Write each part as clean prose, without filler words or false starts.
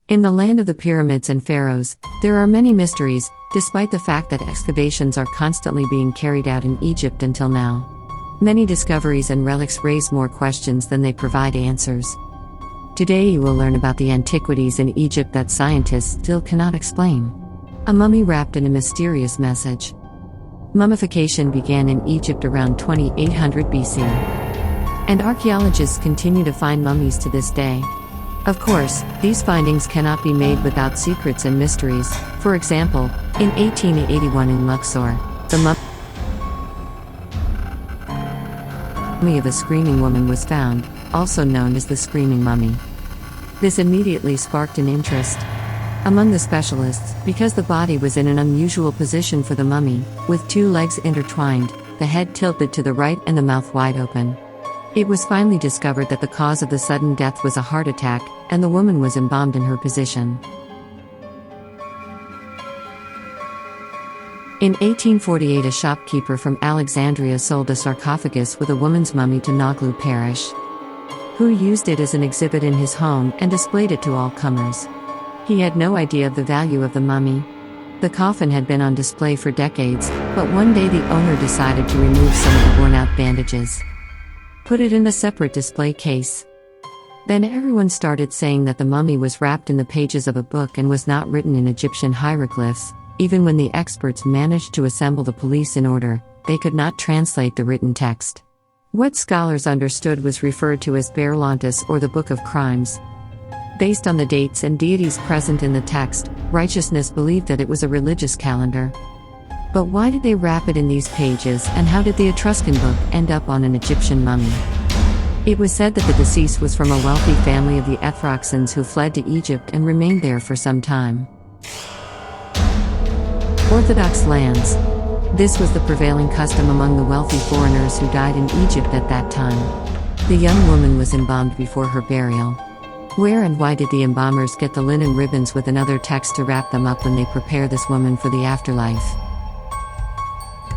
In the land of the pyramids and pharaohs, there are many mysteries, despite the fact that excavations are constantly being carried out in Egypt until now. Many discoveries and relics raise more questions than they provide answers. Today you will learn about the antiquities in Egypt that scientists still cannot explain. A mummy wrapped in a mysterious message. Mummification began in Egypt around 2800 BC. And archaeologists continue to find mummies to this day. Of course, these findings cannot be made without secrets and mysteries. For example, in 1881 in Luxor, the mummy of a screaming woman was found, also known as the Screaming Mummy. This immediately sparked an interest among the specialists, because the body was in an unusual position for the mummy, with two legs intertwined, the head tilted to the right and the mouth wide open. It was finally discovered that the cause of the sudden death was a heart attack, and the woman was embalmed in her position. In 1848, a shopkeeper from Alexandria sold a sarcophagus with a woman's mummy to Noglu Parish, who used it as an exhibit in his home and displayed it to all comers. He had no idea of the value of the mummy. The coffin had been on display for decades, but one day the owner decided to remove some of the worn-out bandages, put it in a separate display case. Then everyone started saying that the mummy was wrapped in the pages of a book and was not written in Egyptian hieroglyphs. Even when the experts managed to assemble the police in order, they could not translate the written text. What scholars understood was referred to as Berlantis, or the Book of Crimes. Based on the dates and deities present in the text, righteousness believed that it was a religious calendar. But why did they wrap it in these pages, and how did the Etruscan book end up on an Egyptian mummy? It was said that the deceased was from a wealthy family of the Ethroxans who fled to Egypt and remained there for some time. Orthodox lands. This was the prevailing custom among the wealthy foreigners who died in Egypt at that time. The young woman was embalmed before her burial. Where and why did the embalmers get the linen ribbons with another text to wrap them up when they prepare this woman for the afterlife?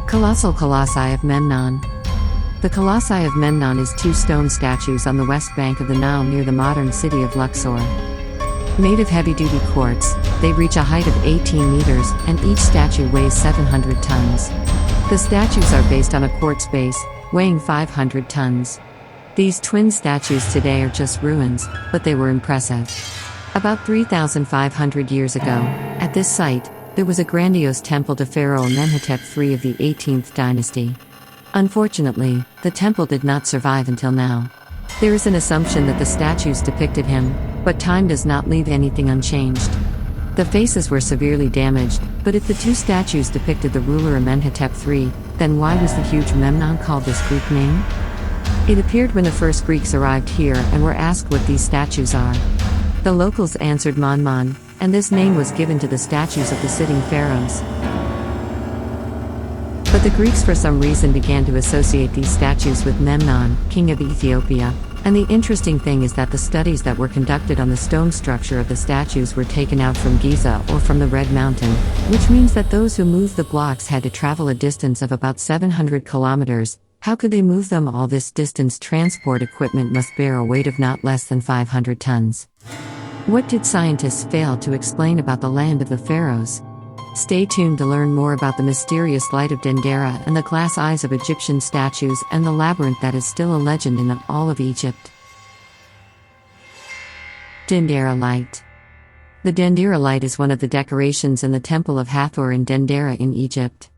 Colossal Colossi of Memnon. The Colossi of Memnon is two stone statues on the west bank of the Nile near the modern city of Luxor. Made of heavy-duty quartz, they reach a height of 18 meters, and each statue weighs 700 tons. The statues are based on a quartz base, weighing 500 tons. These twin statues today are just ruins, but they were impressive. About 3,500 years ago, at this site, there was a grandiose temple to Pharaoh Amenhotep III of the 18th dynasty. Unfortunately, the temple did not survive until now. There is an assumption that the statues depicted him, but time does not leave anything unchanged. The faces were severely damaged, but if the two statues depicted the ruler Amenhotep III, then why was the huge Memnon called this Greek name? It appeared when the first Greeks arrived here and were asked what these statues are. The locals answered Mon, and this name was given to the statues of the sitting pharaohs. But the Greeks for some reason began to associate these statues with Memnon, king of Ethiopia. And the interesting thing is that the studies that were conducted on the stone structure of the statues were taken out from Giza or from the Red Mountain, which means that those who moved the blocks had to travel a distance of about 700 kilometers. How could they move them all this distance? Transport equipment must bear a weight of not less than 500 tons. What did scientists fail to explain about the land of the pharaohs? Stay tuned to learn more about the mysterious light of Dendera and the glass eyes of Egyptian statues and the labyrinth that is still a legend in all of Egypt. Dendera light. The Dendera light is one of the decorations in the Temple of Hathor in Dendera in Egypt.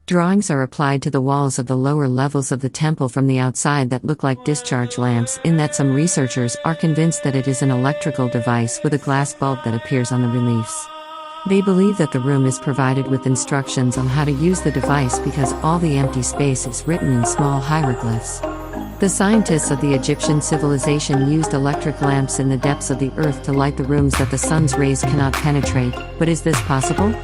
Drawings are applied to the walls of the lower levels of the temple from the outside that look like discharge lamps, in that some researchers are convinced that it is an electrical device with a glass bulb that appears on the reliefs. They believe that the room is provided with instructions on how to use the device because all the empty space is written in small hieroglyphs. The scientists of the Egyptian civilization used electric lamps in the depths of the earth to light the rooms that the sun's rays cannot penetrate, but is this possible?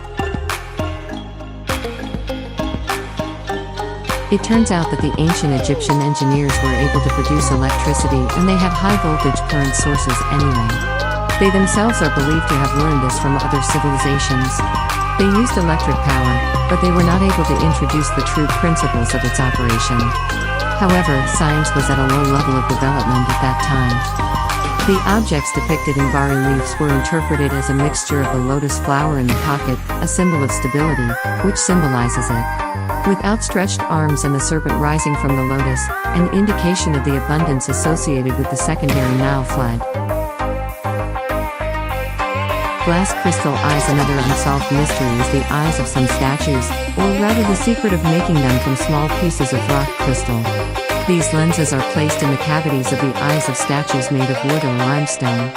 It turns out that the ancient Egyptian engineers were able to produce electricity and they had high voltage current sources anyway. They themselves are believed to have learned this from other civilizations. They used electric power, but they were not able to introduce the true principles of its operation. However, science was at a low level of development at that time. The objects depicted in bas-reliefs were interpreted as a mixture of the lotus flower in the pocket, a symbol of stability, which symbolizes it, with outstretched arms and the serpent rising from the lotus, an indication of the abundance associated with the secondary Nile flood. Glass crystal eyes. Another unsolved mystery is the eyes of some statues, or rather the secret of making them from small pieces of rock crystal. These lenses are placed in the cavities of the eyes of statues made of wood or limestone.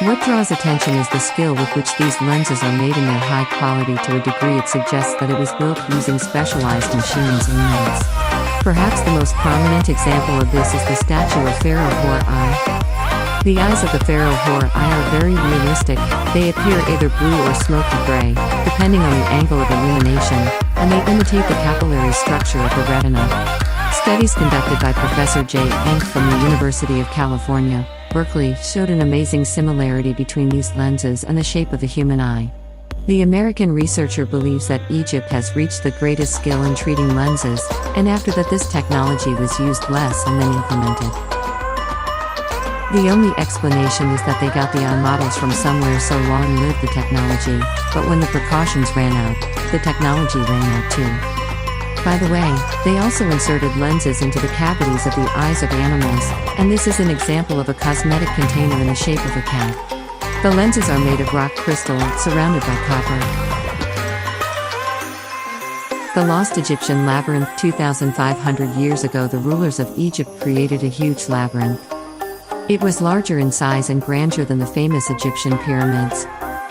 What draws attention is the skill with which these lenses are made in their high quality. To a degree, it suggests that it was built using specialized machines and means. Perhaps the most prominent example of this is the statue of Pharaoh Hor-I. The eyes of the Pharaoh Hor-I are very realistic. They appear either blue or smoky gray, depending on the angle of illumination, and they imitate the capillary structure of the retina. Studies conducted by Professor J. Enck from the University of California, Berkeley, showed an amazing similarity between these lenses and the shape of the human eye. The American researcher believes that Egypt has reached the greatest skill in treating lenses, and after that this technology was used less and then implemented. The only explanation is that they got the eye models from somewhere, so long lived the technology, but when the precautions ran out, the technology ran out too. By the way, they also inserted lenses into the cavities of the eyes of animals, and this is an example of a cosmetic container in the shape of a cat. The lenses are made of rock crystal, surrounded by copper. The Lost Egyptian Labyrinth. 2,500 years ago, the rulers of Egypt created a huge labyrinth. It was larger in size and grandeur than the famous Egyptian pyramids.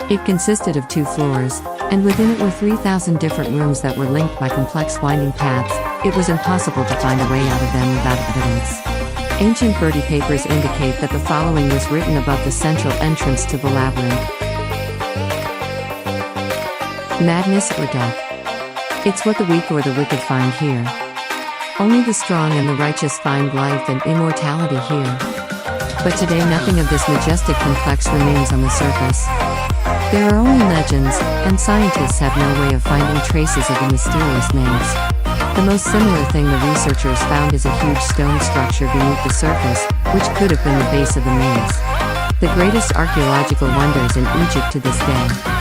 It consisted of 2 floors, and within it were 3,000 different rooms that were linked by complex winding paths. It was impossible to find a way out of them without evidence. Ancient birdie papers indicate that the following was written above the central entrance to the labyrinth: madness or death. It's what the weak or the wicked find here. Only the strong and the righteous find life and immortality here. But today nothing of this majestic complex remains on the surface. There are only legends, and scientists have no way of finding traces of the mysterious maze. The most similar thing the researchers found is a huge stone structure beneath the surface, which could have been the base of the maze. The greatest archaeological wonders in Egypt to this day.